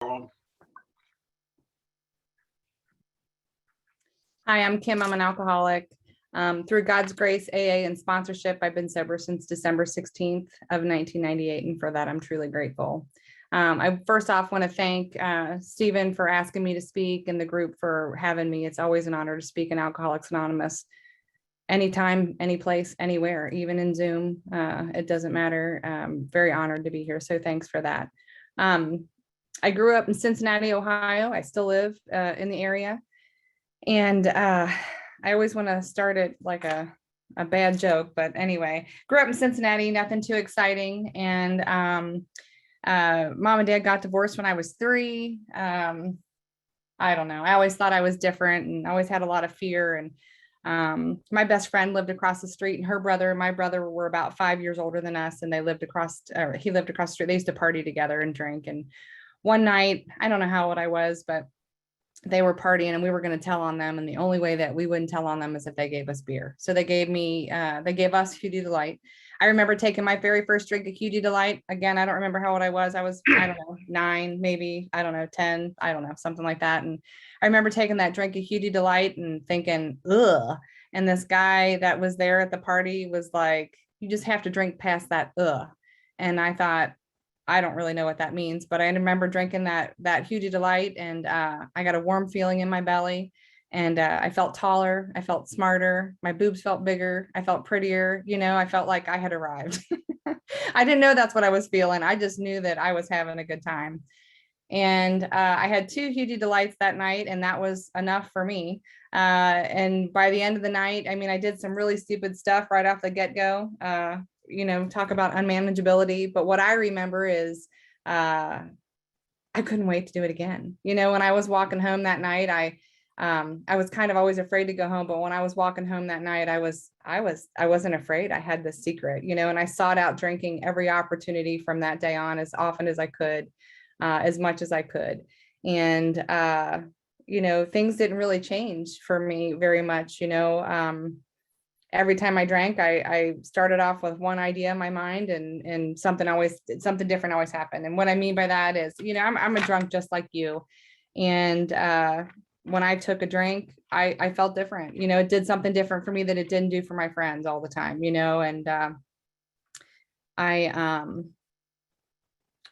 Hi, I'm Kim. I'm an alcoholic. Through God's grace, AA, and sponsorship, I've been sober since December 16th of 1998, and for that, I'm truly grateful. I first off want to thank Stephen for asking me to speak and the group for having me. It's always an honor to speak in Alcoholics Anonymous. Anytime, any place, anywhere, even in Zoom, it doesn't matter. I'm very honored to be here, so thanks for that. I grew up in Cincinnati, Ohio. I still live in the area. And I always want to start it like a bad joke, but anyway, grew up in Cincinnati, nothing too exciting. And mom and dad got divorced when I was 3. I don't know. I always thought I was different and always had a lot of fear. And my best friend lived across the street, and her brother and my brother were about 5 years older than us. And they lived he lived across the street. They used to party together and drink. And one night, I don't know how old I was, but they were partying and we were going to tell on them. And the only way that we wouldn't tell on them is if they gave us beer. So they gave us Hugh Delight. I remember taking my very first drink of Hugh Delight. Again, I don't remember how old I was. I don't know, 9, maybe, I don't know, 10, I don't know, something like that. And I remember taking that drink of Hugh Delight and thinking, ugh. And this guy that was there at the party was like, you just have to drink past that, ugh. And I thought, I don't really know what that means, but I remember drinking that Hugh Delight, and I got a warm feeling in my belly, and I felt taller. I felt smarter. My boobs felt bigger. I felt prettier. I felt like I had arrived. I didn't know that's what I was feeling. I just knew that I was having a good time. And I had 2 Hugh Delights that night, and that was enough for me. And by the end of the night, I mean, I did some really stupid stuff right off the get-go. Talk about unmanageability. But what I remember is I couldn't wait to do it again. When I was walking home that night, I was kind of always afraid to go home. But when I was walking home that night, I wasn't afraid. I had this secret, and I sought out drinking every opportunity from that day on, as often as I could, as much as I could. And, things didn't really change for me very much. Every time I drank, I started off with one idea in my mind, and something different always happened. And what I mean by that is, I'm a drunk just like you. And when I took a drink, I felt different. It did something different for me that it didn't do for my friends all the time, and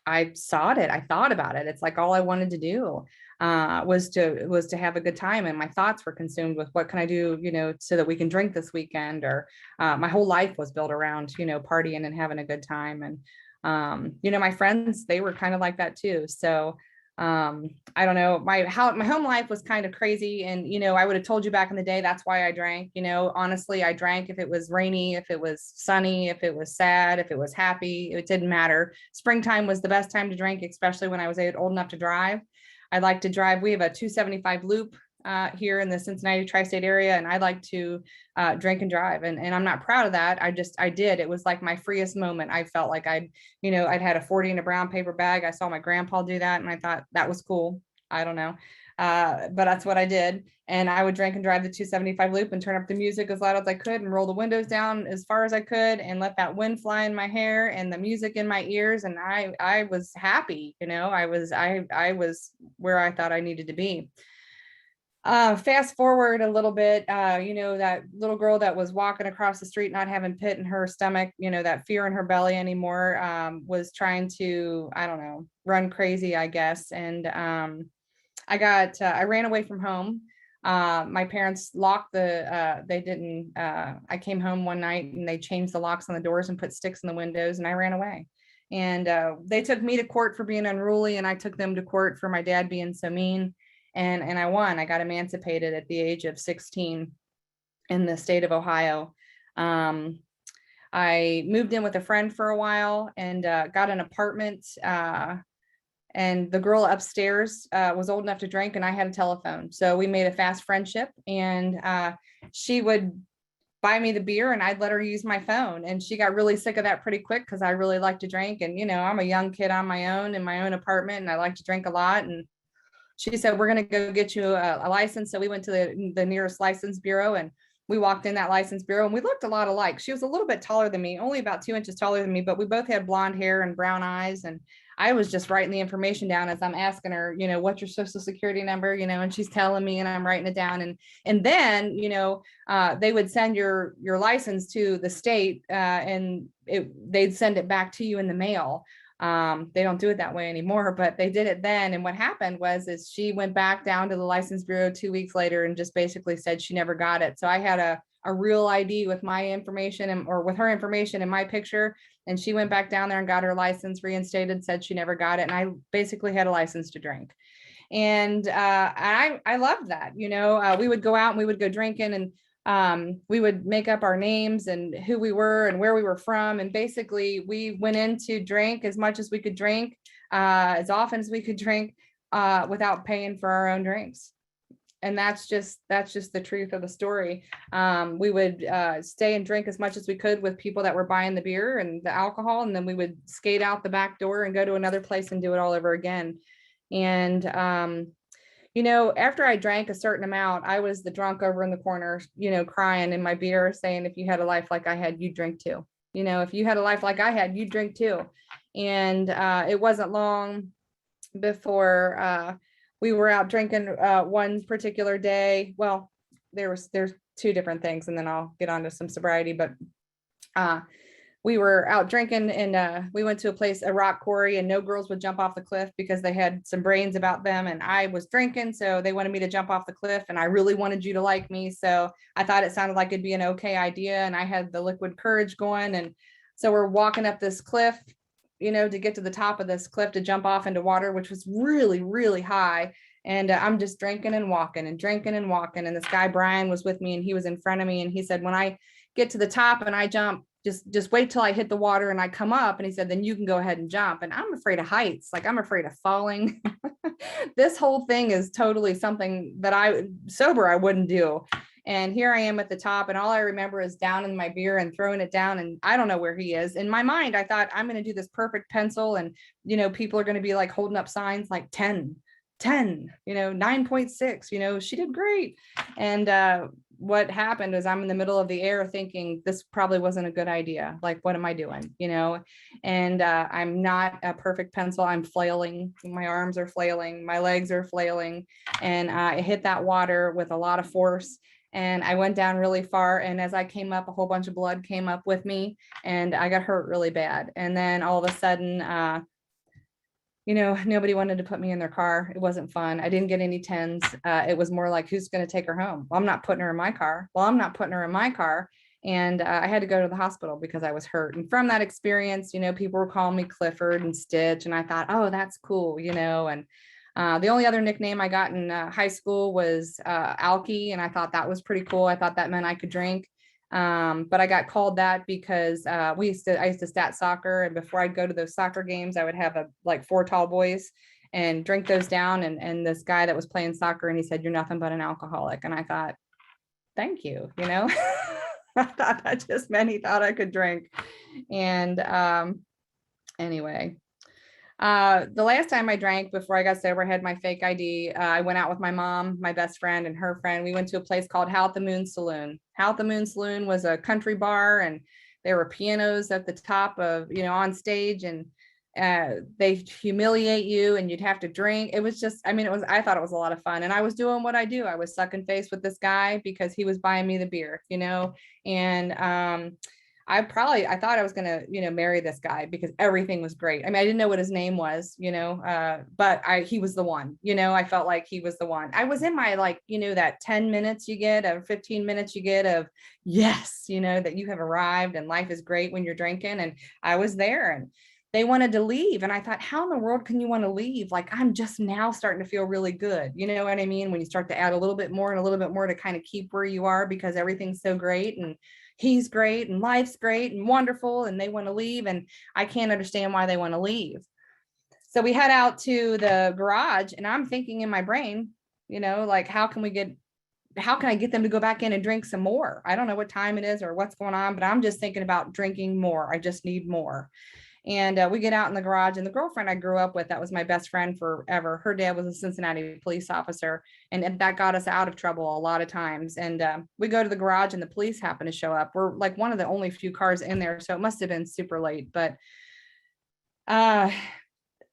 I sought it. I thought about it. It's like all I wanted to do was to have a good time. And my thoughts were consumed with what can I do, so that we can drink this weekend. Or my whole life was built around, partying and having a good time. And, my friends, they were kind of like that too. So I don't know, my home life was kind of crazy. And, I would have told you back in the day, that's why I drank. Honestly, I drank if it was rainy, if it was sunny, if it was sad, if it was happy, it didn't matter. Springtime was the best time to drink, especially when I was old enough to drive. I like to drive. We have a 275 loop here in the Cincinnati tri-state area, and I like to drink and drive. And I'm not proud of that. I did. It was like my freest moment. I felt like I'd had a 40 in a brown paper bag. I saw my grandpa do that, and I thought that was cool. I don't know. But that's what I did. And I would drink and drive the 275 loop and turn up the music as loud as I could and roll the windows down as far as I could and let that wind fly in my hair and the music in my ears. And I was happy, I was where I thought I needed to be. Fast forward a little bit, that little girl that was walking across the street, not having pit in her stomach, that fear in her belly anymore, was trying to, I don't know, run crazy, I guess. And I ran away from home. My parents locked I came home one night and they changed the locks on the doors and put sticks in the windows, and I ran away. And they took me to court for being unruly, and I took them to court for my dad being so mean. And I won. I got emancipated at the age of 16 in the state of Ohio. I moved in with a friend for a while and got an apartment. And the girl upstairs was old enough to drink, and I had a telephone. So we made a fast friendship, and she would buy me the beer and I'd let her use my phone. And she got really sick of that pretty quick because I really like to drink. And, I'm a young kid on my own in my own apartment, and I like to drink a lot. And she said, we're going to go get you a license. So we went to the nearest license bureau, and we walked in that license bureau, and we looked a lot alike. She was a little bit taller than me, only about 2 inches taller than me, but we both had blonde hair and brown eyes. And I was just writing the information down as I'm asking her, what's your social security number, and she's telling me and I'm writing it down. And then, they would send your license to the state and they'd send it back to you in the mail. They don't do it that way anymore, but they did it then. And what happened is she went back down to the license bureau 2 weeks later and just basically said she never got it. So I had a real ID with my information or with her information and my picture. And she went back down there and got her license reinstated, said she never got it. And I basically had a license to drink. And I loved that. We would go out and we would go drinking, and we would make up our names and who we were and where we were from. And basically we went in to drink as much as we could drink, as often as we could drink, without paying for our own drinks. And that's just the truth of the story. We would stay and drink as much as we could with people that were buying the beer and the alcohol. And then we would skate out the back door and go to another place and do it all over again. And, after I drank a certain amount, I was the drunk over in the corner, crying in my beer, saying, if you had a life like I had, you'd drink too. If you had a life like I had, you'd drink too. And it wasn't long before we were out drinking one particular day. Well, there's two different things, and then I'll get on to some sobriety, but we were out drinking, and we went to a rock quarry, and no girls would jump off the cliff because they had some brains about them. And I was drinking, so they wanted me to jump off the cliff, and I really wanted you to like me. So I thought it sounded like it'd be an okay idea. And I had the liquid courage going. And so we're walking up this cliff, to get to the top of this cliff to jump off into water, which was really, really high. And I'm just drinking and walking and drinking and walking. And this guy, Brian, was with me, and he was in front of me. And he said, when I get to the top and I jump, just wait till I hit the water and I come up. And he said, then you can go ahead and jump. And I'm afraid of heights. Like, I'm afraid of falling. This whole thing is totally something that sober, I wouldn't do. And here I am at the top, and all I remember is down in my beer and throwing it down. And I don't know where he is. In my mind, I thought, I'm going to do this perfect pencil. And, people are going to be like holding up signs like 10, 9.6, she did great. And what happened is I'm in the middle of the air thinking this probably wasn't a good idea. Like, what am I doing? And I'm not a perfect pencil. I'm flailing. My arms are flailing. My legs are flailing. And I hit that water with a lot of force. And I went down really far. And as I came up, a whole bunch of blood came up with me, and I got hurt really bad. And then all of a sudden, nobody wanted to put me in their car. It wasn't fun. I didn't get any tens. It was more like, who's going to take her home? Well, I'm not putting her in my car. Well, I'm not putting her in my car. And I had to go to the hospital because I was hurt. And from that experience, people were calling me Clifford and Stitch. And I thought, oh, that's cool, and the only other nickname I got in high school was Alky. And I thought that was pretty cool. I thought that meant I could drink. But I got called that because I used to stat soccer, and before I'd go to those soccer games, I would have like 4 tall boys and drink those down. And this guy that was playing soccer, and he said, you're nothing but an alcoholic. And I thought, thank you. I thought that just meant he thought I could drink. And anyway, the last time I drank before I got sober, I had my fake ID. I went out with my mom, my best friend, and her friend. We went to a place called How at the Moon Saloon. How at the Moon Saloon was a country bar, and there were pianos at the top of, on stage, and they humiliate you, and you'd have to drink. It was just, I thought it was a lot of fun. And I was doing what I do. I was sucking face with this guy because he was buying me the beer, and I thought I was going to, marry this guy because everything was great. I didn't know what his name was, but he was the one, I felt like he was the one. I was in my, that 10 minutes you get, or 15 minutes you get of, yes, that you have arrived and life is great when you're drinking. And I was there, and they wanted to leave. And I thought, how in the world can you want to leave? Like, I'm just now starting to feel really good. You know what I mean? When you start to add a little bit more and a little bit more to kind of keep where you are because everything's so great, and he's great, and life's great and wonderful, and they want to leave. And I can't understand why they want to leave. So we head out to the garage, and I'm thinking in my brain, like, how can I get them to go back in and drink some more? I don't know what time it is or what's going on, but I'm just thinking about drinking more. I just need more. And we get out in the garage, and the girlfriend I grew up with, that was my best friend forever. Her dad was a Cincinnati police officer, and that got us out of trouble a lot of times. And we go to the garage, and the police happen to show up. We're like one of the only few cars in there, so it must have been super late. But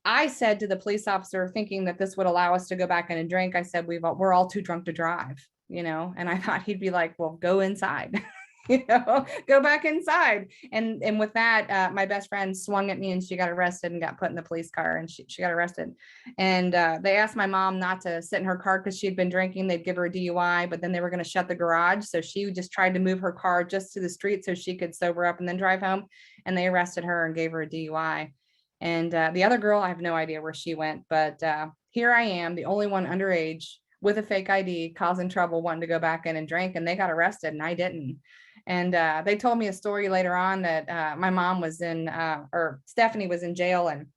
I said to the police officer, thinking that this would allow us to go back in and drink, I said, we're all too drunk to drive, and I thought he'd be like, well, go inside. Go back inside. And with that, my best friend swung at me and she got arrested and got put in the police car, and she got arrested. And they asked my mom not to sit in her car because she had been drinking. They'd give her a DUI, but then they were going to shut the garage. So she just tried to move her car just to the street so she could sober up and then drive home. And they arrested her and gave her a DUI. And the other girl, I have no idea where she went, but here I am, the only one underage with a fake ID, causing trouble, wanting to go back in and drink, and they got arrested and I didn't. And they told me a story later on that my mom was or Stephanie was in jail, and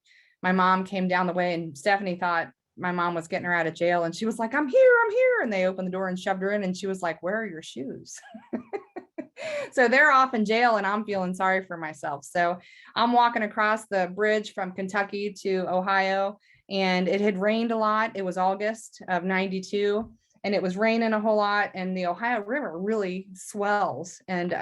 my mom came down the way, and Stephanie thought my mom was getting her out of jail, and she was like, I'm here. And they opened the door and shoved her in, and she was like, where are your shoes? So they're off in jail and I'm feeling sorry for myself. So I'm walking across the bridge from Kentucky to Ohio, and it had rained a lot. It was August of 92 and it was raining a whole lot, and the Ohio River really swells, and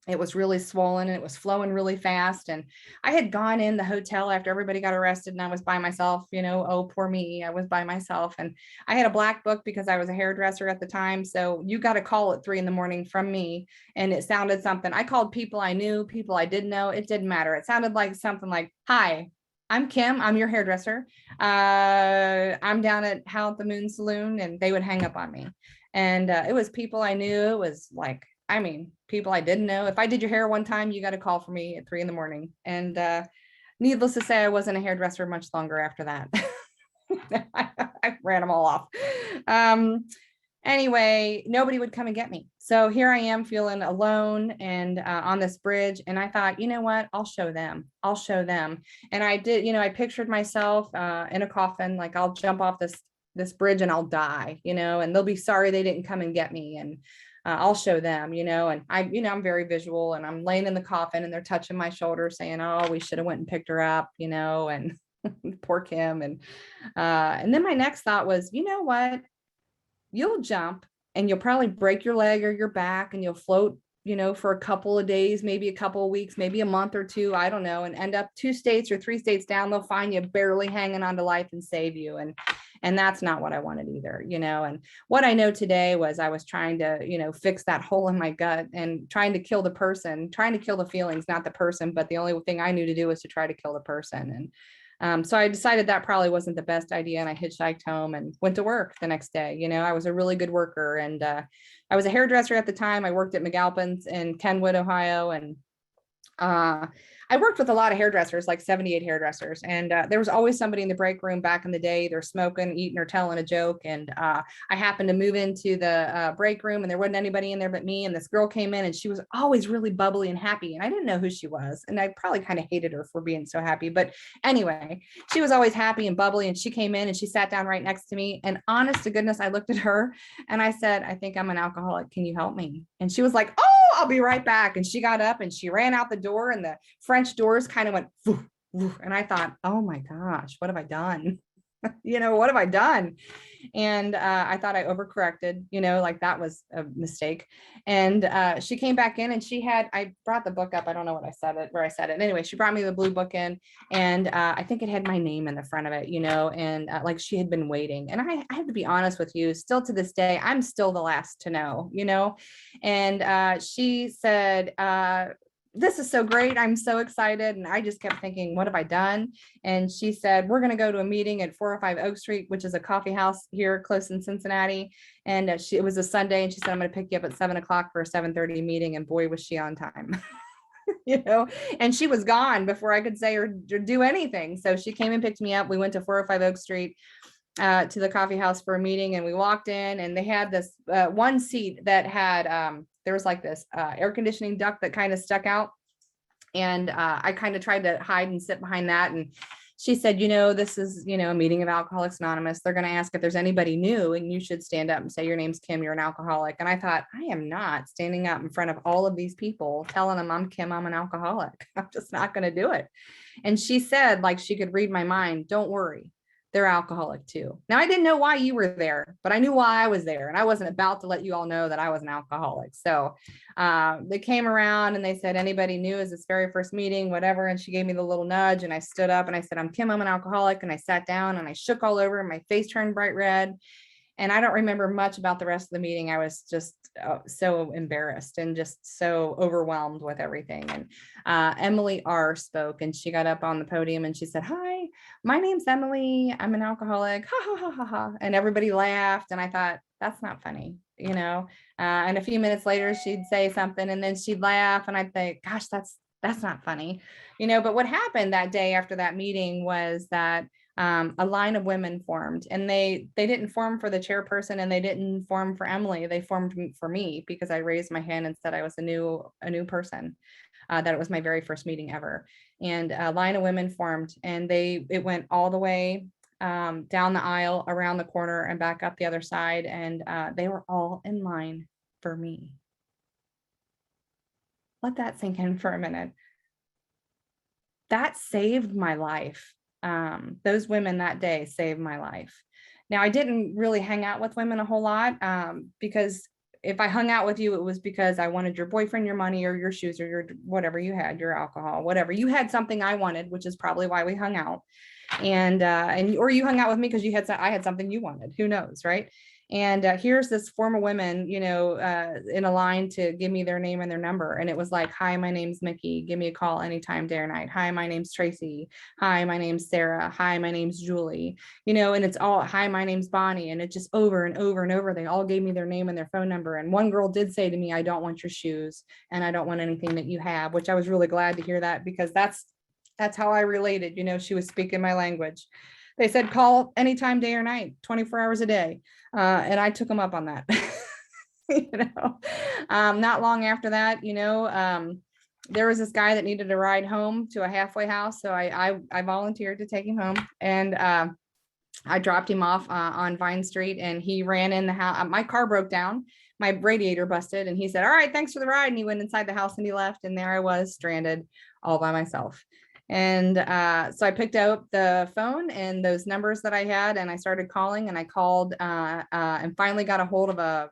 it was really swollen and it was flowing really fast. And I had gone in the hotel after everybody got arrested and I was by myself, oh, poor me. I was by myself, and I had a black book because I was a hairdresser at the time. So you got a call at 3 a.m. from me, and it sounded something. I called people I knew, people I didn't know. It didn't matter. It sounded like something like, hi, I'm Kim. I'm your hairdresser. I'm down at Howl at the Moon Saloon, and they would hang up on me. And it was people I knew. It was like, people I didn't know. If I did your hair one time, you got a call from me at 3 a.m. And needless to say, I wasn't a hairdresser much longer after that. I ran them all off. Anyway, nobody would come and get me. So here I am feeling alone and on this bridge. And I thought, you know what, I'll show them. And I did, I pictured myself in a coffin, like I'll jump off this bridge and I'll die, and they'll be sorry they didn't come and get me. And I'll show them, and I'm very visual, and I'm laying in the coffin and they're touching my shoulder saying, oh, we should have went and picked her up, and poor Kim. And then my next thought was, you know what, you'll jump and you'll probably break your leg or your back, and you'll float, for a couple of days, maybe a couple of weeks, maybe a month or two, I don't know, and end up 2 states or 3 states down. They'll find you barely hanging on to life and save you. And that's not what I wanted either, and what I know today was I was trying to, fix that hole in my gut and trying to kill the person, trying to kill the feelings, not the person. But the only thing I knew to do was to try to kill the person. And so I decided that probably wasn't the best idea. And I hitchhiked home and went to work the next day. I was a really good worker, and I was a hairdresser at the time. I worked at McAlpin's in Kenwood, Ohio. And I worked with a lot of hairdressers, like 78 hairdressers. And there was always somebody in the break room back in the day. They're smoking, eating, or telling a joke. And I happened to move into the break room, and there wasn't anybody in there but me. And this girl came in, and she was always really bubbly and happy. And I didn't know who she was. And I probably kind of hated her for being so happy. But anyway, she was always happy and bubbly. And she came in and she sat down right next to me. And honest to goodness, I looked at her and I said, I think I'm an alcoholic. Can you help me? And she was like, oh, I'll be right back. And she got up and she ran out the door, and the French doors kind of went woof, woof. And I thought, oh my gosh, what have I done? What have I done? And I thought I overcorrected, like that was a mistake. And she came back in, and I brought the book up. I don't know where I said it. Anyway, she brought me the blue book in, and I think it had my name in the front of it, and like she had been waiting. And I have to be honest with you, still to this day, I'm still the last to know, and she said, this is so great. I'm so excited. And I just kept thinking, what have I done? And she said, we're going to go to a meeting at 405 Oak Street, which is a coffee house here close in Cincinnati. And it was a Sunday. And she said, I'm going to pick you up at 7 o'clock for a 7:30 meeting. And boy, was she on time. And she was gone before I could say or do anything. So she came and picked me up. We went to 405 Oak Street to the coffee house for a meeting, and we walked in, and they had this one seat that had there was like this air conditioning duct that kind of stuck out, and I kind of tried to hide and sit behind that. And she said, this is a meeting of Alcoholics Anonymous. They're going to ask if there's anybody new, and you should stand up and say, your name's Kim, you're an alcoholic. And I thought, I am not standing up in front of all of these people telling them I'm Kim, I'm an alcoholic. I'm just not going to do it. And she said, like she could read my mind, don't worry. they're alcoholic too. Now, I didn't know why you were there, but I knew why I was there. And I wasn't about to let you all know that I was an alcoholic. So they came around and they said, anybody new, is this very first meeting, whatever. And she gave me the little nudge and I stood up and I said, I'm Kim, I'm an alcoholic. And I sat down and I shook all over and my face turned bright red. And I don't remember much about the rest of the meeting. I was just so embarrassed and just so overwhelmed with everything. And Emily R. spoke and she got up on the podium and she said, hi, my name's Emily. I'm an alcoholic. Ha, ha, ha, ha, ha. And everybody laughed. And I thought, that's not funny, you know? And a few minutes later, she'd say something and then she'd laugh. And I'd think, gosh, that's not funny, you know? But what happened that day after that meeting was that a line of women formed, and they didn't form for the chairperson and they didn't form for Emily. They formed for me because I raised my hand and said I was a new person, that it was my very first meeting ever. And a line of women formed and it went all the way down the aisle, around the corner and back up the other side. And they were all in line for me. Let that sink in for a minute. That saved my life. Those women that day saved my life. Now, I didn't really hang out with women a whole lot because if I hung out with you, it was because I wanted your boyfriend, your money, or your shoes, or your whatever you had, your alcohol, whatever. You had something I wanted, which is probably why we hung out. And or you hung out with me because I had something you wanted. Who knows, right? And here's this former women, you know, in a line to give me their name and their number. And it was like, hi, my name's Mickey. Give me a call anytime, day or night. Hi, my name's Tracy. Hi, my name's Sarah. Hi, my name's Julie. You know, and it's all, hi, my name's Bonnie. And it just over and over and over, they all gave me their name and their phone number. And one girl did say to me, I don't want your shoes and I don't want anything that you have, which I was really glad to hear that because that's how I related. You know, she was speaking my language. They said, call anytime, day or night, 24 hours a day. And I took them up on that. You know, not long after that, you know, there was this guy that needed a ride home to a halfway house. So I volunteered to take him home and I dropped him off on Vine Street and he ran in the house. My car broke down. My radiator busted and he said, all right, thanks for the ride. And he went inside the house and he left. And there I was stranded all by myself. And so I picked up the phone and those numbers that I had and I started calling and I called and finally got a hold of a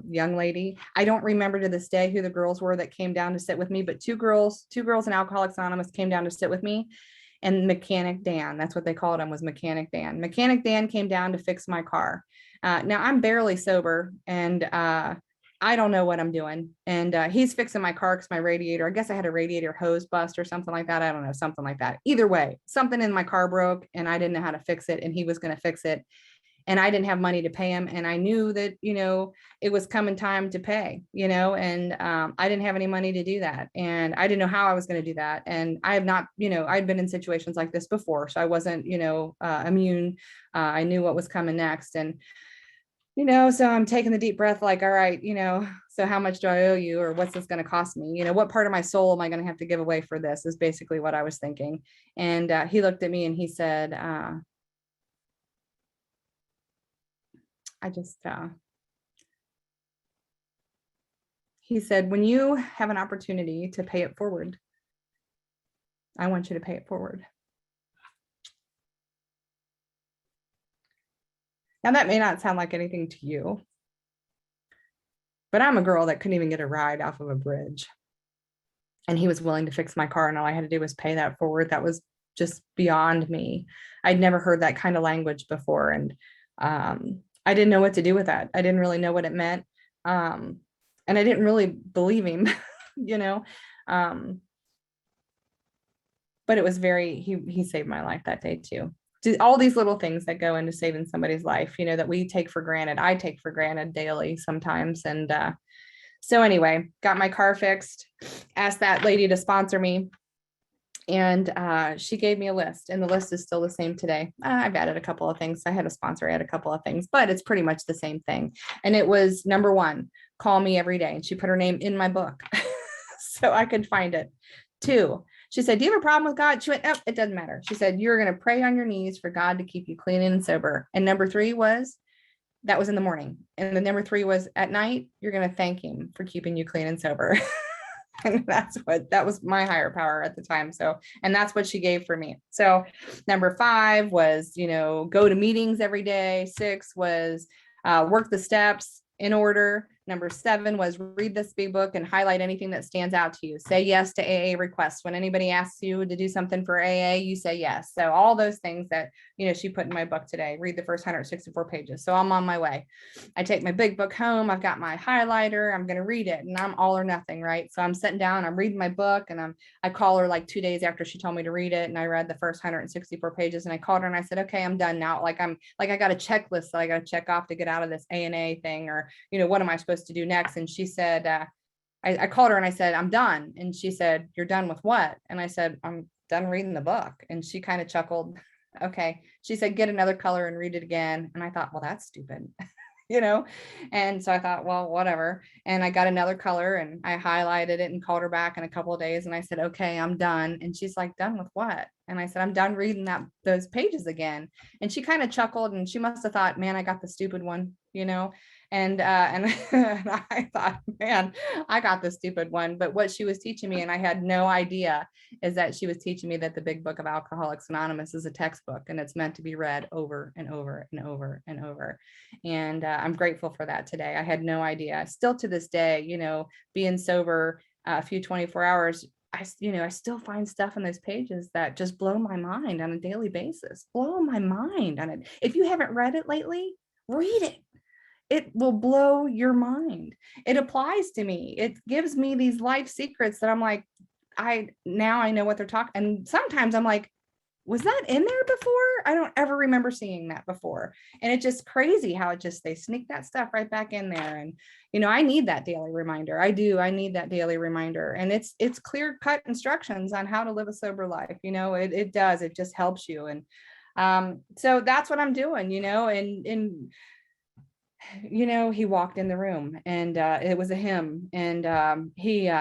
young lady. I don't remember to this day who the girls were that came down to sit with me, but two girls in Alcoholics Anonymous came down to sit with me. And Mechanic Dan, that's what they called him, was Mechanic Dan. Mechanic Dan came down to fix my car. Now I'm barely sober and I don't know what I'm doing. And he's fixing my car because my radiator, I guess I had a radiator hose bust or something like that. I don't know, something like that. Either way, something in my car broke and I didn't know how to fix it and he was going to fix it. And I didn't have money to pay him. And I knew that, you know, it was coming time to pay, you know, and I didn't have any money to do that. And I didn't know how I was going to do that. And I have not, you know, I'd been in situations like this before. So I wasn't, you know, immune. I knew what was coming next. And you know, so I'm taking the deep breath, like, all right, you know, so how much do I owe you or what's this going to cost me? You know, what part of my soul am I going to have to give away for this is basically what I was thinking. And he looked at me and he said, he said, when you have an opportunity to pay it forward, I want you to pay it forward. Now, that may not sound like anything to you, but I'm a girl that couldn't even get a ride off of a bridge. And he was willing to fix my car and all I had to do was pay that forward. That was just beyond me. I'd never heard that kind of language before. And I didn't know what to do with that. I didn't really know what it meant. And I didn't really believe him, you know. But it was he saved my life that day too. All these little things that go into saving somebody's life, you know, that we take for granted. I take for granted daily sometimes. And so anyway, got my car fixed, asked that lady to sponsor me. And she gave me a list and the list is still the same today. I've added a couple of things. I had a sponsor add a couple of things, but it's pretty much the same thing. And it was number 1, call me every day. And she put her name in my book so I could find it. 2, she said, do you have a problem with God? She went, oh, it doesn't matter. She said, you're going to pray on your knees for God to keep you clean and sober. And number 3 was, that was in the morning. And the number 3 was at night, you're going to thank him for keeping you clean and sober. And that was my higher power at the time. So, and that's what she gave for me. So number 5 was, go to meetings every day. 6 was work the steps in order. Number 7 was read this big book and highlight anything that stands out to you. Say yes to AA requests. When anybody asks you to do something for AA, you say yes. So all those things that, she put in my book today, read the first 164 pages. So I'm on my way. I take my big book home. I've got my highlighter. I'm going to read it, and I'm all or nothing, right? So I'm sitting down, I'm reading my book, and I call her like 2 days after she told me to read it. And I read the first 164 pages, and I called her and I said, okay, I'm done now. I got a checklist that I got to check off to get out of this ANA thing, or, what am I supposed to do next? And she said, I called her and I said, I'm done. And she said, you're done with what? And I said, I'm done reading the book. And she kind of chuckled. Okay. She said, get another color and read it again. And I thought, well, that's stupid. And so I thought, well, whatever. And I got another color and I highlighted it and called her back in a couple of days. And I said, okay, I'm done. And she's like, done with what? And I said, I'm done reading those pages again. And she kind of chuckled, and she must have thought, man, I got the stupid one, and I thought, man, I got the stupid one. But what she was teaching me, and I had no idea, is that she was teaching me that the Big Book of Alcoholics Anonymous is a textbook, and it's meant to be read over and over and over and over. And I'm grateful for that today. I had no idea. Still to this day, being sober a few 24 hours, I still find stuff in those pages that just blow my mind on a daily basis. Blow my mind on it. If you haven't read it lately, read it. It will blow your mind. It applies to me. It gives me these life secrets that I'm like, now I know what they're talking. And sometimes I'm like, was that in there before? I don't ever remember seeing that before. And it's just crazy how they sneak that stuff right back in there. And, I need that daily reminder. I need that daily reminder. And it's clear cut instructions on how to live a sober life. It does. It just helps you. And so that's what I'm doing, and he walked in the room, and it was a him, and he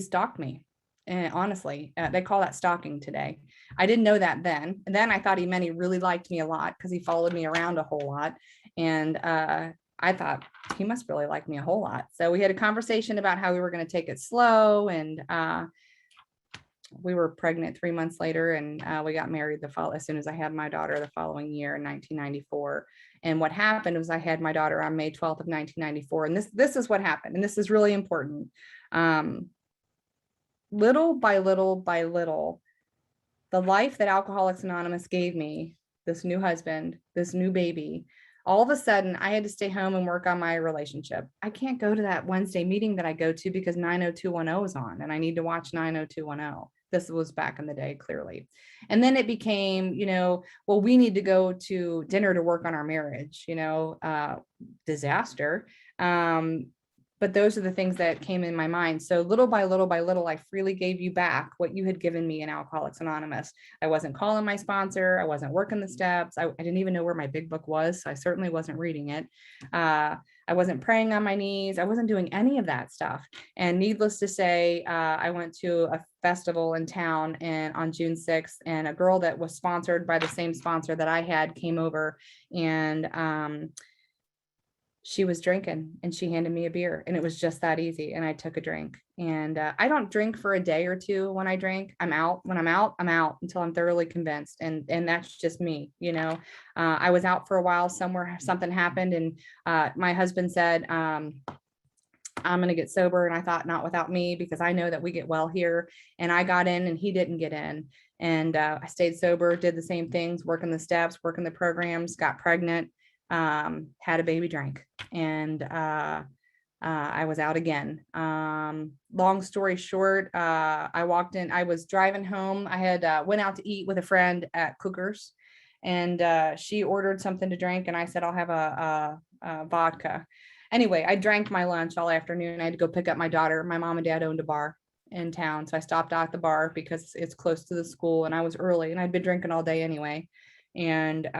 stalked me. And honestly, they call that stalking today. I didn't know that then. And then I thought he meant he really liked me a lot, because he followed me around a whole lot. And I thought he must really like me a whole lot. So we had a conversation about how we were going to take it slow. And we were pregnant 3 months later, and we got married as soon as I had my daughter the following year in 1994. And what happened was I had my daughter on May 12th of 1994. And this is what happened. And this is really important. Little by little by little, the life that Alcoholics Anonymous gave me, this new husband, this new baby, all of a sudden I had to stay home and work on my relationship. I can't go to that Wednesday meeting that I go to because 90210 is on, and I need to watch 90210. This was back in the day, clearly. And then it became, well, we need to go to dinner to work on our marriage, disaster. But those are the things that came in my mind. So little by little by little, I freely gave you back what you had given me in Alcoholics Anonymous. I wasn't calling my sponsor. I wasn't working the steps. I didn't even know where my big book was. So I certainly wasn't reading it. I wasn't praying on my knees. I wasn't doing any of that stuff. And needless to say, I went to a festival in town on June 6th, and a girl that was sponsored by the same sponsor that I had came over, and she was drinking, and she handed me a beer, and it was just that easy. And I took a drink, and I don't drink for a day or two. When I drink, I'm out. When I'm out until I'm thoroughly convinced. And that's just me. I was out for a while somewhere, something happened. And my husband said, I'm going to get sober. And I thought, not without me, because I know that we get well here. And I got in and he didn't get in. And I stayed sober, did the same things, working the steps, working the programs, got pregnant, had a baby, drank, and I was out again. Long story short, I walked in, I was driving home. I had went out to eat with a friend at Cookers, and she ordered something to drink, and I said, I'll have a vodka. Anyway, I drank my lunch all afternoon. I had to go pick up my daughter. My mom and dad owned a bar in town, so I stopped out at the bar because it's close to the school, and I was early, and I'd been drinking all day anyway. And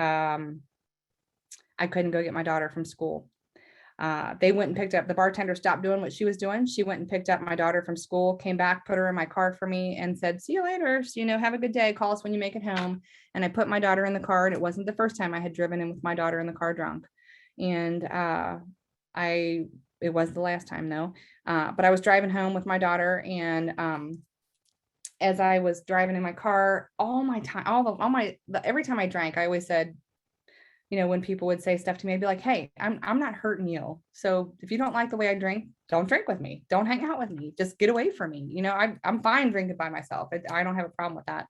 I couldn't go get my daughter from school. They went and picked up, the bartender stopped doing what she was doing. She went and picked up my daughter from school, came back, put her in my car for me, and said, see you later. So, have a good day. Call us when you make it home. And I put my daughter in the car, and it wasn't the first time I had driven in with my daughter in the car drunk. And it was the last time though. But I was driving home with my daughter, and as I was driving in my car, every time I drank, I always said, when people would say stuff to me, I'd be like, hey, I'm not hurting you. So if you don't like the way I drink, don't drink with me. Don't hang out with me. Just get away from me. I'm fine drinking by myself. I don't have a problem with that.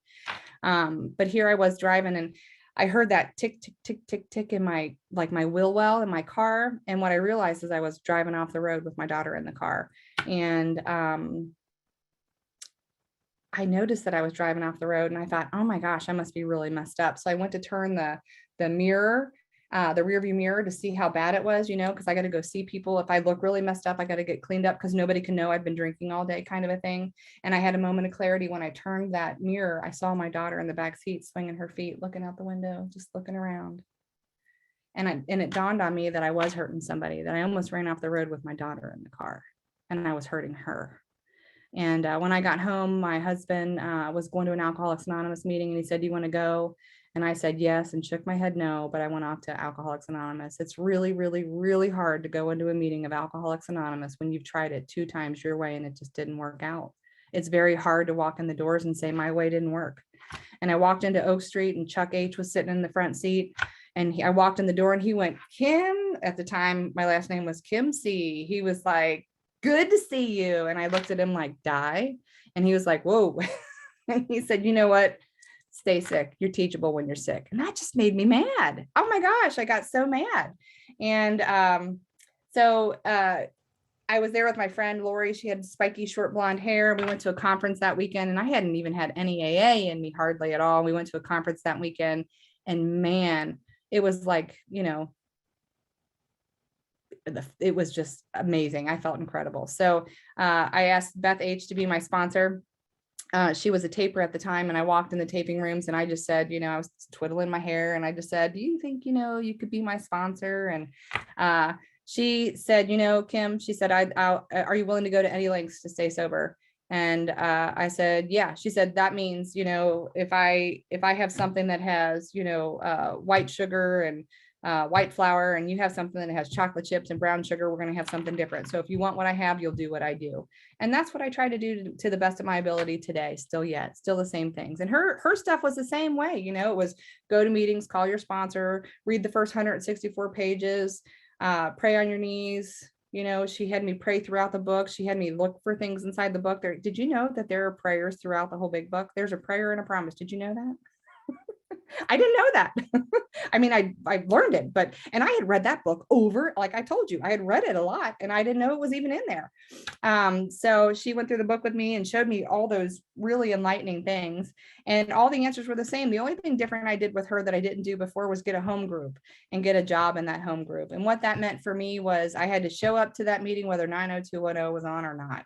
But here I was driving, and I heard that tick, tick, tick, tick, tick in my wheel well in my car. And what I realized is I was driving off the road with my daughter in the car. And I noticed that I was driving off the road, and I thought, oh my gosh, I must be really messed up. So I went to turn the mirror, the rear view mirror, to see how bad it was, because I got to go see people. If I look really messed up, I got to get cleaned up because nobody can know I've been drinking all day, kind of a thing. And I had a moment of clarity when I turned that mirror. I saw my daughter in the back seat, swinging her feet, looking out the window, just looking around. And it dawned on me that I was hurting somebody, that I almost ran off the road with my daughter in the car, and I was hurting her. And when I got home, my husband was going to an Alcoholics Anonymous meeting, and he said, do you want to go? And I said yes, and shook my head no, but I went off to Alcoholics Anonymous. It's really, really, really hard to go into a meeting of Alcoholics Anonymous when you've tried it 2 times your way and it just didn't work out. It's very hard to walk in the doors and say, my way didn't work. And I walked into Oak Street, and Chuck H was sitting in the front seat. And I walked in the door, and he went, Kim, at the time, my last name was Kim C. He was like, good to see you. And I looked at him like, die. And he was like, whoa. And he said, you know what? Stay sick. You're teachable when you're sick. And that just made me mad. Oh my gosh, I got so mad. And so I was there with my friend Lori. She had spiky short blonde hair. We went to a conference that weekend, and I hadn't even had any AA in me hardly at all. We went to a conference that weekend, and man, it was like, it was just amazing. I felt incredible. So I asked Beth H to be my sponsor. She was a taper at the time, and I walked in the taping rooms, and I just said, I was twiddling my hair, and I just said, do you think, you could be my sponsor? And she said, Kim, she said, are you willing to go to any lengths to stay sober? And I said, yeah. She said, that means, if I have something that has, white sugar and white flour, and you have something that has chocolate chips and brown sugar, we're going to have something different. So if you want what I have, you'll do what I do. And that's what I try to do to the best of my ability today. Still the same things. And her stuff was the same way. It was go to meetings, call your sponsor, read the first 164 pages, pray on your knees. She had me pray throughout the book. She had me look for things inside the book. Did you know that there are prayers throughout the whole big book? There's a prayer and a promise. Did you know that? I didn't know that. I mean, I learned it, and I had read that book over, like I told you, I had read it a lot, and I didn't know it was even in there. So she went through the book with me and showed me all those really enlightening things, and all the answers were the same. The only thing different I did with her that I didn't do before was get a home group and get a job in that home group. And what that meant for me was I had to show up to that meeting whether 90210 was on or not.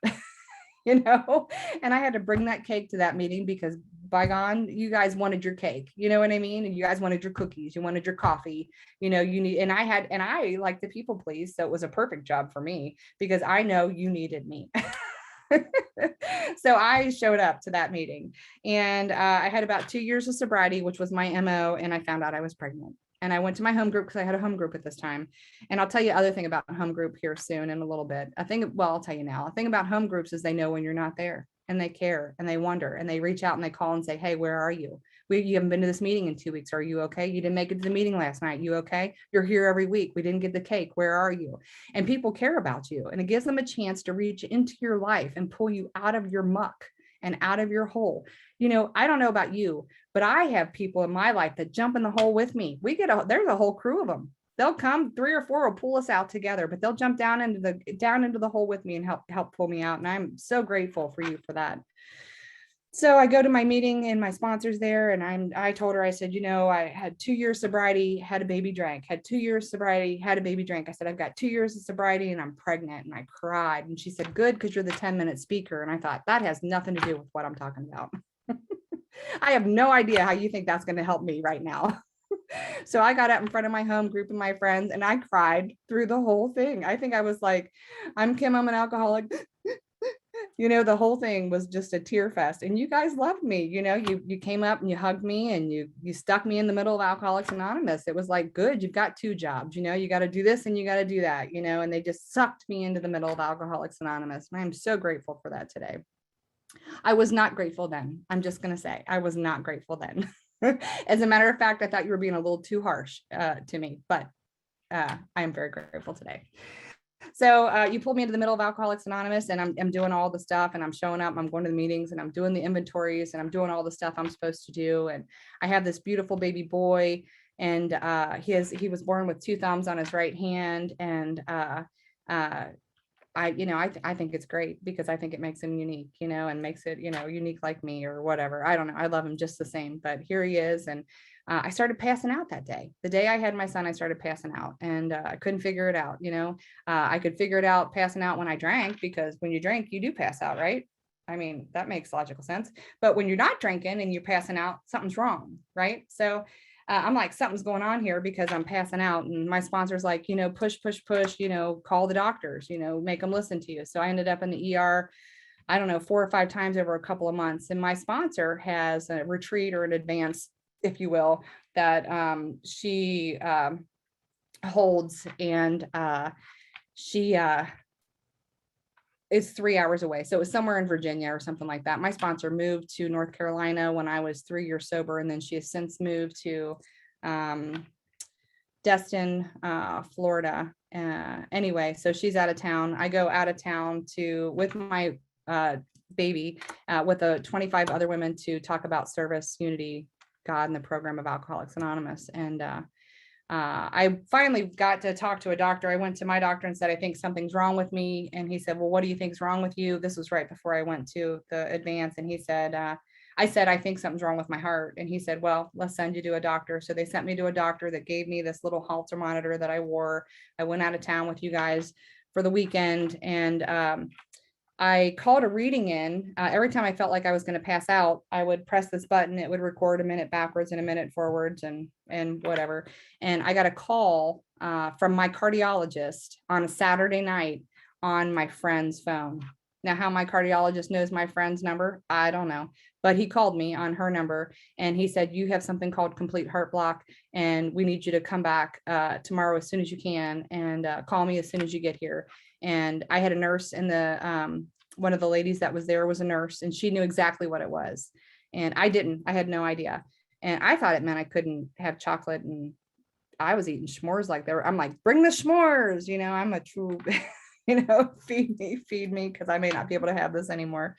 And I had to bring that cake to that meeting because by God, you guys wanted your cake, you know what I mean? And you guys wanted your cookies, you wanted your coffee, and I like to people please. So it was a perfect job for me because I know you needed me. So I showed up to that meeting, and I had about 2 years of sobriety, which was my MO. And I found out I was pregnant. And I went to my home group because I had a home group at this time. And I'll tell you other thing about home group here soon in a little bit. I'll tell you now. A thing about home groups is they know when you're not there, and they care, and they wonder, and they reach out and they call and say, hey, where are you? You haven't been to this meeting in 2 weeks. Are you okay? You didn't make it to the meeting last night. You okay? You're here every week. We didn't get the cake. Where are you? And people care about you. And it gives them a chance to reach into your life and pull you out of your muck and out of your hole. I don't know about you, but I have people in my life that jump in the hole with me. There's a whole crew of them. They'll come, 3 or 4 will pull us out together, but they'll jump down into the hole with me and help pull me out. And I'm so grateful for you for that. So I go to my meeting and my sponsor's there, and I told her, I said, I had 2 years sobriety, had a baby, drank, had 2 years sobriety, had a baby, drank. I said, I've got 2 years of sobriety and I'm pregnant. And I cried. And she said, good, because you're the 10-minute speaker. And I thought that has nothing to do with what I'm talking about. I have no idea how you think that's going to help me right now. So I got up in front of my home group and my friends, and I cried through the whole thing. I think I was like, I'm Kim, I'm an alcoholic. The whole thing was just a tear fest, and you guys loved me. You came up and you hugged me, and you stuck me in the middle of Alcoholics Anonymous. It was like, good, you've got two jobs, you got to do this and you got to do that, and they just sucked me into the middle of Alcoholics Anonymous. And I'm so grateful for that today. I was not grateful then. I'm just going to say I was not grateful then. As a matter of fact, I thought you were being a little too harsh to me, but I am very grateful today. So you pulled me into the middle of Alcoholics Anonymous, and I'm doing all the stuff, and I'm showing up, I'm going to the meetings, and I'm doing the inventories, and I'm doing all the stuff I'm supposed to do. And I have this beautiful baby boy, and he was born with two thumbs on his right hand. And I think it's great because I think it makes him unique, and makes it, unique like me or whatever. I don't know. I love him just the same, but here he is. And I started passing out that day. The day I had my son, I started passing out, and I couldn't figure it out. I could figure it out passing out when I drank, because when you drink, you do pass out, right? I mean, that makes logical sense. But when you're not drinking and you're passing out, something's wrong, right? So I'm like, something's going on here because I'm passing out. And my sponsor's like, push, push, push, call the doctors, make them listen to you. So I ended up in the ER, I don't know, 4 or 5 times over a couple of months. And my sponsor has a retreat, or an advance, if you will, that she holds. And she is 3 hours away. So it was somewhere in Virginia or something like that. My sponsor moved to North Carolina when I was 3 years sober. And then she has since moved to Destin, Florida. Anyway, so she's out of town. I go out of town with my baby, with 25 other women, to talk about service, unity, God, and the program of Alcoholics Anonymous. And I finally got to talk to a doctor. I went to my doctor and said, I think something's wrong with me. And he said, well, what do you think's wrong with you? This was right before I went to the advance. And he said, I said, I think something's wrong with my heart. And he said, well, let's send you to a doctor. So they sent me to a doctor that gave me this little Holter monitor that I wore. I went out of town with you guys for the weekend, and I called a reading in. Every time I felt like I was going to pass out, I would press this button. It would record a minute backwards and a minute forwards, and whatever. And I got a call from my cardiologist on a Saturday night on my friend's phone. Now, how my cardiologist knows my friend's number, I don't know. But he called me on her number, and he said, you have something called complete heart block, and we need you to come back tomorrow as soon as you can, and call me as soon as you get here. And I had a nurse in the, one of the ladies that was there was a nurse, and she knew exactly what it was. And I didn't, I had no idea. And I thought it meant I couldn't have chocolate, and I was eating s'mores like there. I'm like, bring the s'mores, I'm a true, feed me, because I may not be able to have this anymore.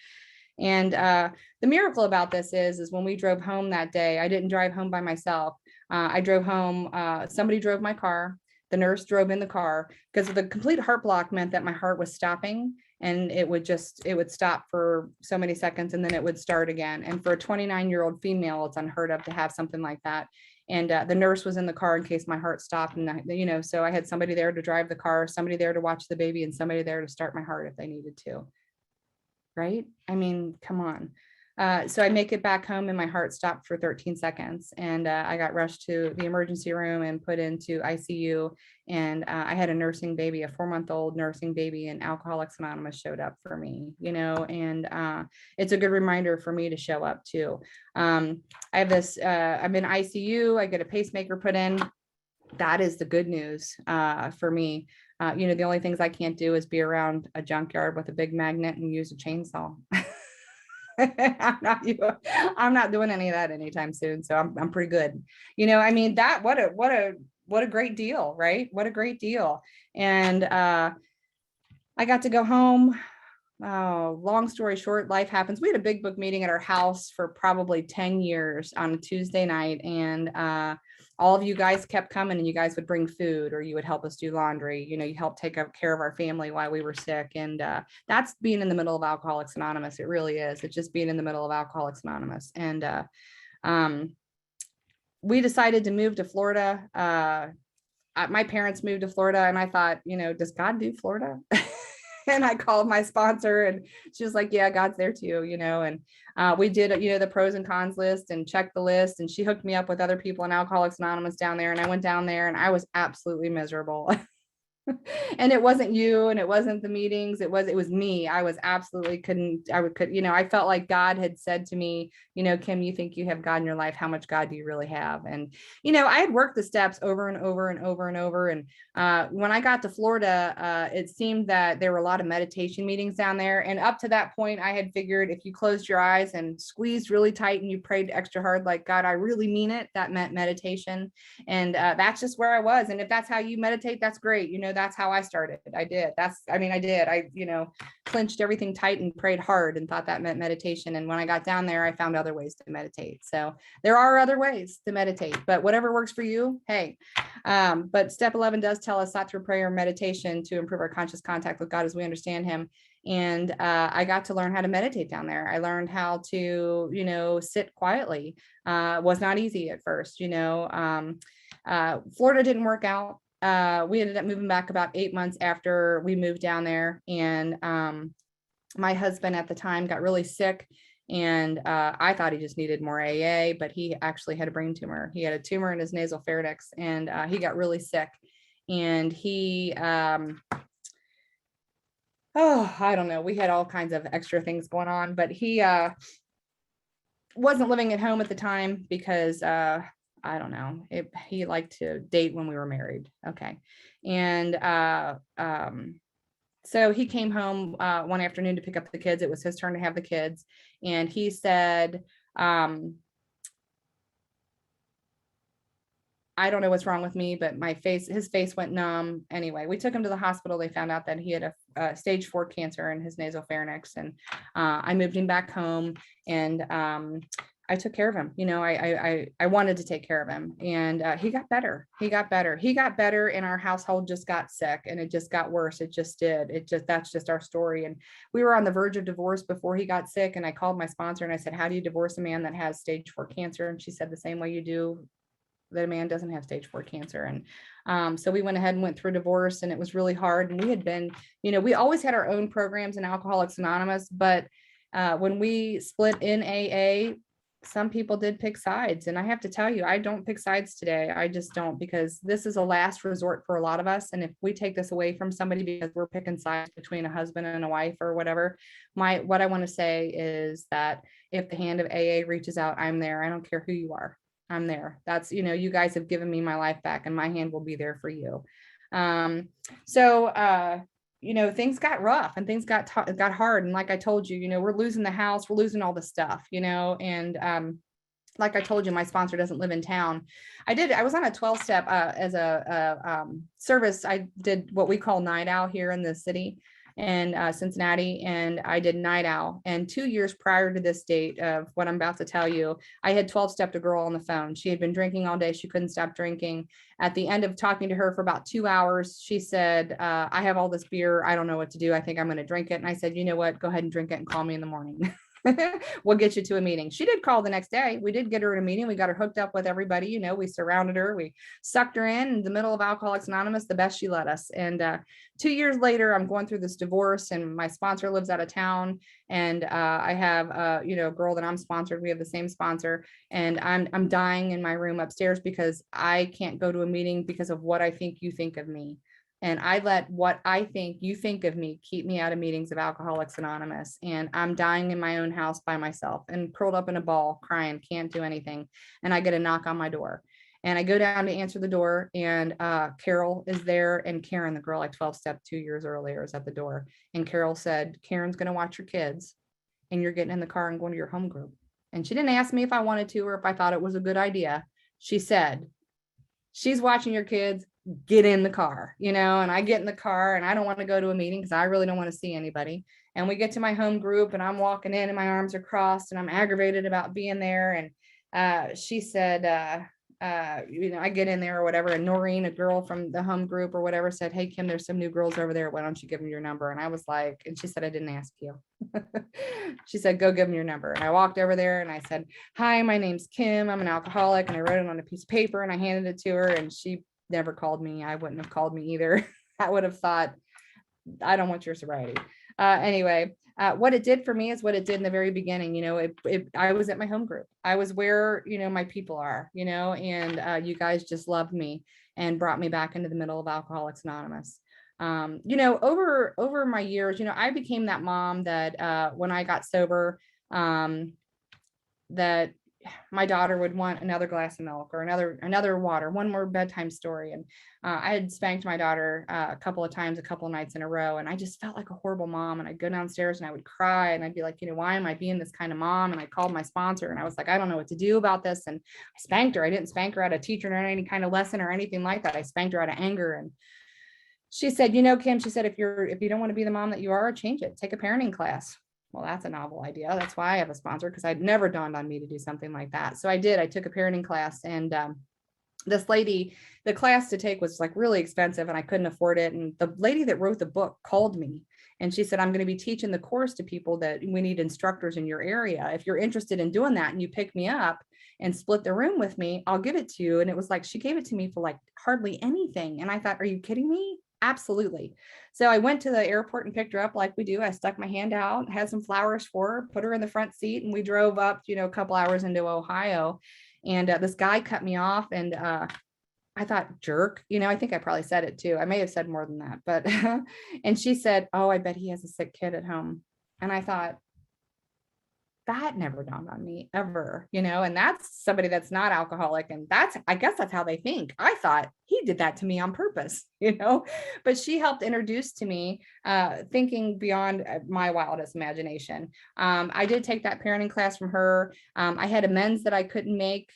And the miracle about this is when we drove home that day, I didn't drive home by myself. I drove home, somebody drove my car. The nurse drove in the car, because the complete heart block meant that my heart was stopping, and it would stop for so many seconds, and then it would start again. And for a 29-year-old female, it's unheard of to have something like that. And the nurse was in the car in case my heart stopped. And, so I had somebody there to drive the car, somebody there to watch the baby, and somebody there to start my heart if they needed to. Right? I mean, come on. So I make it back home, and my heart stopped for 13 seconds. And I got rushed to the emergency room and put into ICU. And I had a nursing baby, a 4-month-old nursing baby, and Alcoholics Anonymous showed up for me, and it's a good reminder for me to show up too. I have this, I'm in ICU, I get a pacemaker put in. That is the good news for me. The only things I can't do is be around a junkyard with a big magnet and use a chainsaw. I'm not doing any of that anytime soon. So I'm pretty good. What a great deal, right? What a great deal. And I got to go home. Oh, long story short, life happens. We had a big book meeting at our house for probably 10 years on a Tuesday night. And all of you guys kept coming, and you guys would bring food, or you would help us do laundry. You helped take care of our family while we were sick. And that's being in the middle of Alcoholics Anonymous. It really is. It's just being in the middle of Alcoholics Anonymous. And we decided to move to Florida. My parents moved to Florida, and I thought, does God do Florida? And I called my sponsor, and she was like, yeah, God's there too, and we did, the pros and cons list and checked the list, and she hooked me up with other people in Alcoholics Anonymous down there. And I went down there, and I was absolutely miserable. And it wasn't you, and it wasn't the meetings. It was me. I was absolutely couldn't, I would, could, I felt like God had said to me, Kim, you think you have God in your life. How much God do you really have? And, I had worked the steps over and over and over and over. And when I got to Florida, it seemed that there were a lot of meditation meetings down there. And up to that point, I had figured if you closed your eyes and squeezed really tight and you prayed extra hard, like, God, I really mean it, that meant meditation. And that's just where I was. And if that's how you meditate, that's great. That's how I started. I did. I clenched everything tight and prayed hard and thought that meant meditation. And when I got down there, I found other ways to meditate. So there are other ways to meditate, but whatever works for you, hey. But step 11 does tell us that through prayer and meditation to improve our conscious contact with God as we understand him. And I got to learn how to meditate down there. I learned how to, sit quietly. Was not easy at first. Florida didn't work out. We ended up moving back about 8 months after we moved down there. And my husband at the time got really sick. And I thought he just needed more AA, but he actually had a brain tumor. He had a tumor in his nasal pharynx, and he got really sick. And he, I don't know, we had all kinds of extra things going on, but he wasn't living at home at the time because I don't know, he liked to date when we were married. Okay. And so he came home one afternoon to pick up the kids. It was his turn to have the kids. And he said, I don't know what's wrong with me, but his face went numb. Anyway, we took him to the hospital. They found out that he had a stage 4 cancer in his nasal pharynx. And I moved him back home, and I took care of him. I wanted to take care of him, and he got better. He got better, and our household just got sick, and it just got worse. It just did. That's just our story. And we were on the verge of divorce before he got sick. And I called my sponsor and I said, how do you divorce a man that has stage 4 cancer? And she said, the same way you do that a man doesn't have stage 4 cancer. And so we went ahead and went through divorce, and it was really hard. And we had been, we always had our own programs in Alcoholics Anonymous, but when we split in AA, some people did pick sides. And I have to tell you, I don't pick sides today. I just don't, because this is a last resort for a lot of us. And if we take this away from somebody because we're picking sides between a husband and a wife or whatever, what I want to say is that if the hand of AA reaches out, I'm there. I don't care who you are. I'm there. That's, you guys have given me my life back, and my hand will be there for you. So things got rough, and things got hard. And like I told you, we're losing the house, we're losing all the stuff, and like I told you, my sponsor doesn't live in town. I was on a 12-step as a service. I did what we call night owl here in the city and Cincinnati, and I did night owl. And 2 years prior to this date of what I'm about to tell you, I had 12-stepped a girl on the phone. She had been drinking all day. She couldn't stop drinking. At the end of talking to her for about 2 hours, she said, I have all this beer. I don't know what to do. I think I'm going to drink it. And I said, you know what? Go ahead and drink it and call me in the morning. We'll get you to a meeting. She did call the next day. We did get her in a meeting. We got her hooked up with everybody. We surrounded her. We sucked her in the middle of Alcoholics Anonymous, the best she let us. And 2 years later, I'm going through this divorce, and my sponsor lives out of town. And I have, a girl that I'm sponsored. We have the same sponsor, and I'm dying in my room upstairs because I can't go to a meeting because of what I think you think of me. And I let what I think you think of me keep me out of meetings of Alcoholics Anonymous. And I'm dying in my own house by myself and curled up in a ball, crying, can't do anything. And I get a knock on my door. And I go down to answer the door, and Carol is there. And Karen, the girl I 12-stepped 2 years earlier, is at the door. And Carol said, Karen's going to watch your kids, and you're getting in the car and going to your home group. And she didn't ask me if I wanted to or if I thought it was a good idea. She said, she's watching your kids, get in the car, and I get in the car, and I don't want to go to a meeting because I really don't want to see anybody. And we get to my home group, and I'm walking in and my arms are crossed, and I'm aggravated about being there. And she said, I get in there or whatever. And Noreen, a girl from the home group or whatever, said, hey, Kim, there's some new girls over there. Why don't you give them your number? And I was like, and she said, I didn't ask you. She said, go give them your number. And I walked over there and I said, hi, my name's Kim. I'm an alcoholic. And I wrote it on a piece of paper and I handed it to her, and she never called me. I wouldn't have called me either. I would have thought, I don't want your sobriety. Anyway, what it did for me is what it did in the very beginning. I was at my home group. I was where, my people are, and you guys just loved me and brought me back into the middle of Alcoholics Anonymous. Over my years, I became that mom that when I got sober, that my daughter would want another glass of milk or another water, one more bedtime story. And I had spanked my daughter a couple of times, a couple of nights in a row. And I just felt like a horrible mom. And I'd go downstairs and I would cry and I'd be like, why am I being this kind of mom? And I called my sponsor and I was like, I don't know what to do about this. And I spanked her. I didn't spank her out of teacher or any kind of lesson or anything like that. I spanked her out of anger. And she said, Kim, she said, if you don't want to be the mom that you are, change it, take a parenting class. Well, that's a novel idea. That's why I have a sponsor, because I'd never dawned on me to do something like that. So I did. I took a parenting class, and this lady, the class to take was like really expensive and I couldn't afford it. And the lady that wrote the book called me and she said, I'm going to be teaching the course to people that we need instructors in your area. If you're interested in doing that and you pick me up and split the room with me, I'll give it to you. And it was like, she gave it to me for like hardly anything. And I thought, are you kidding me? Absolutely. So I went to the airport and picked her up like we do. I stuck my hand out, had some flowers for her, put her in the front seat, and we drove up, a couple hours into Ohio. And this guy cut me off, and I thought, jerk, I think I probably said it too. I may have said more than that, but, and she said, oh, I bet he has a sick kid at home. And I thought, that never dawned on me ever, and that's somebody that's not alcoholic. And I guess that's how they think. I thought he did that to me on purpose, but she helped introduce to me thinking beyond my wildest imagination. I did take that parenting class from her. I had amends that I couldn't make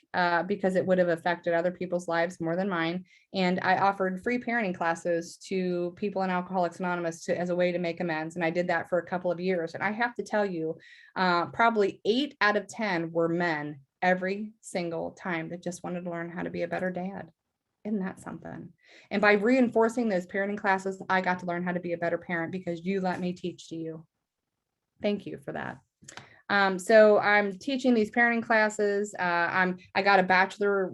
because it would have affected other people's lives more than mine. And I offered free parenting classes to people in Alcoholics Anonymous as a way to make amends. And I did that for a couple of years. And I have to tell you, probably 8 out of 10 were men every single time that just wanted to learn how to be a better dad. Isn't that something? And by reinforcing those parenting classes, I got to learn how to be a better parent because you let me teach to you. Thank you for that. So I'm teaching these parenting classes. I got a bachelor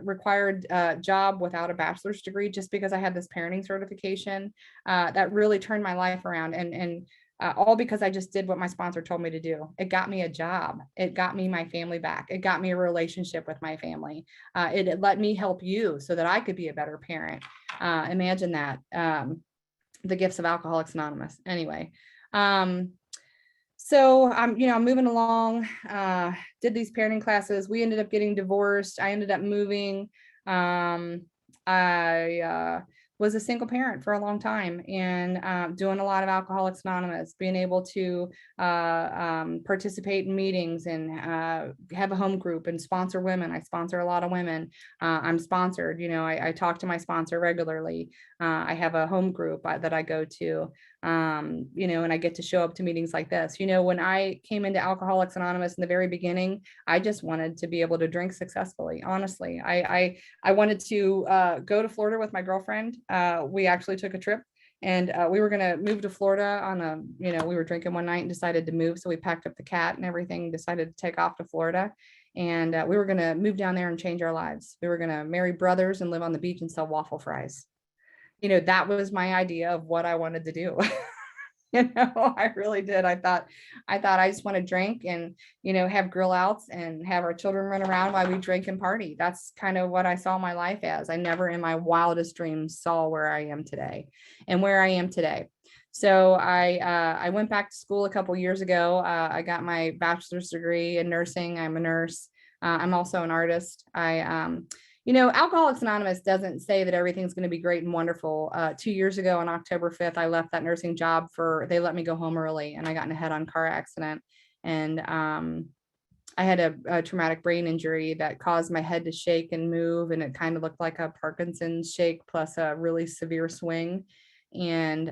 required job without a bachelor's degree just because I had this parenting certification that really turned my life around. And all because I just did what my sponsor told me to do. It got me a job. It got me my family back. It got me a relationship with my family. It let me help you so that I could be a better parent. Imagine that. The gifts of Alcoholics Anonymous. Anyway. So I'm moving along, did these parenting classes. We ended up getting divorced. I ended up moving. I was a single parent for a long time and doing a lot of Alcoholics Anonymous, being able to participate in meetings and have a home group and sponsor women. I sponsor a lot of women. I'm sponsored, I talk to my sponsor regularly. I have a home group that I go to, and I get to show up to meetings like this. When I came into Alcoholics Anonymous in the very beginning, I just wanted to be able to drink successfully. Honestly, I wanted to go to Florida with my girlfriend. We actually took a trip and we were going to move to Florida on we were drinking one night and decided to move. So we packed up the cat and everything, decided to take off to Florida. And we were going to move down there and change our lives. We were going to marry brothers and live on the beach and sell waffle fries. That was my idea of what I wanted to do. I really did. I thought I just want to drink and, have grill outs and have our children run around while we drink and party. That's kind of what I saw my life as. I never in my wildest dreams saw where I am today and where I am today. So I went back to school a couple years ago. I got my bachelor's degree in nursing. I'm a nurse. I'm also an artist. Alcoholics Anonymous doesn't say that everything's going to be great and wonderful. 2 years ago on October 5th, I left that nursing job they let me go home early and I got in a head-on car accident. And I had a traumatic brain injury that caused my head to shake and move. And it kind of looked like a Parkinson's shake plus a really severe swing. And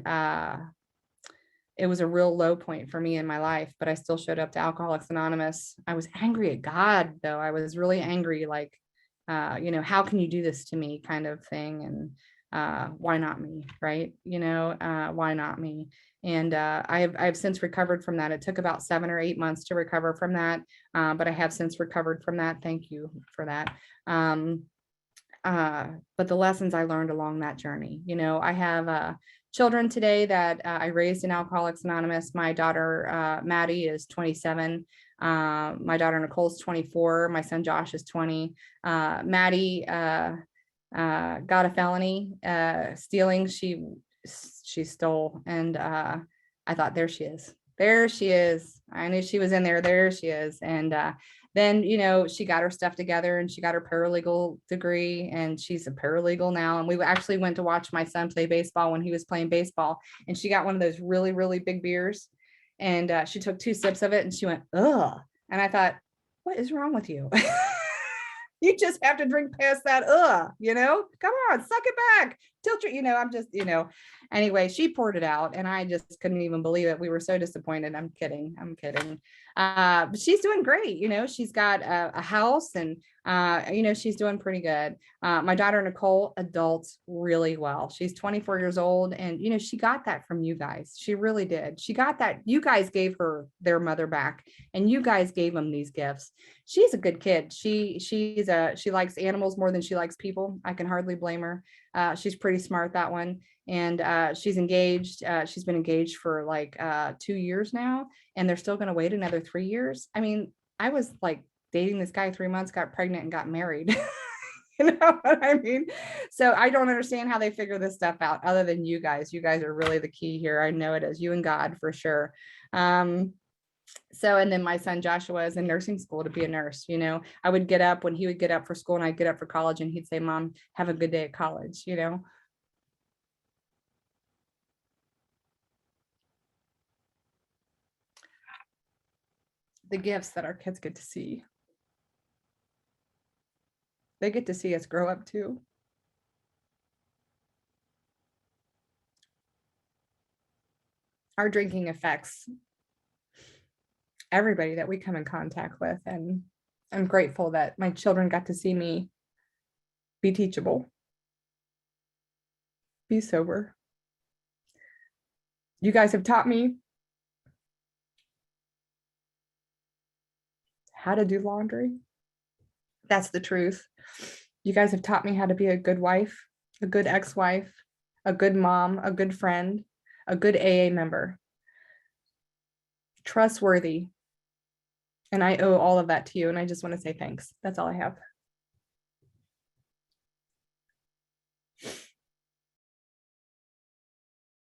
it was a real low point for me in my life, but I still showed up to Alcoholics Anonymous. I was angry at God, though. I was really angry, like, how can you do this to me kind of thing? And why not me? Right. Why not me? And I've since recovered from that. It took about 7 or 8 months to recover from that. But I have since recovered from that. Thank you for that. But the lessons I learned along that journey, I have children today that I raised in Alcoholics Anonymous. My daughter, Maddie, is 27. My daughter Nicole's 24. My son Josh is 20. Maddie got a felony stealing. She she stole. And I thought, there she is. There she is. I knew she was in there. There she is. And then, she got her stuff together and she got her paralegal degree and she's a paralegal now. And we actually went to watch my son play baseball when he was playing baseball. And she got one of those really, really big beers. And she took 2 sips of it and she went, ugh. And I thought, what is wrong with you? You just have to drink past that. Come on, suck it back. Tilt your, I'm just, anyway, she poured it out and I just couldn't even believe it. We were so disappointed. I'm kidding. But she's doing great. She's got a house and, she's doing pretty good. My daughter, Nicole, adults really well. She's 24 years old. And, she got that from you guys. She really did. She got that. You guys gave her their mother back and you guys gave them these gifts. She's a good kid. She likes animals more than she likes people. I can hardly blame her. She's pretty smart, that one. And she's engaged. She's been engaged for like 2 years now, and they're still going to wait another 3 years. I mean, I was like dating this guy 3 months, got pregnant and got married. You know what I mean? So I don't understand how they figure this stuff out other than you guys. You guys are really the key here. I know it is, you and God for sure. And then my son Joshua is in nursing school to be a nurse. I would get up when he would get up for school and I'd get up for college and he'd say, Mom, have a good day at college. The gifts that our kids get to see. They get to see us grow up too. Our drinking affects everybody that we come in contact with. And I'm grateful that my children got to see me be teachable, be sober. You guys have taught me how to do laundry. That's the truth. You guys have taught me how to be a good wife, a good ex-wife, a good mom, a good friend, a good AA member, trustworthy. And I owe all of that to you. And I just want to say thanks. That's all I have.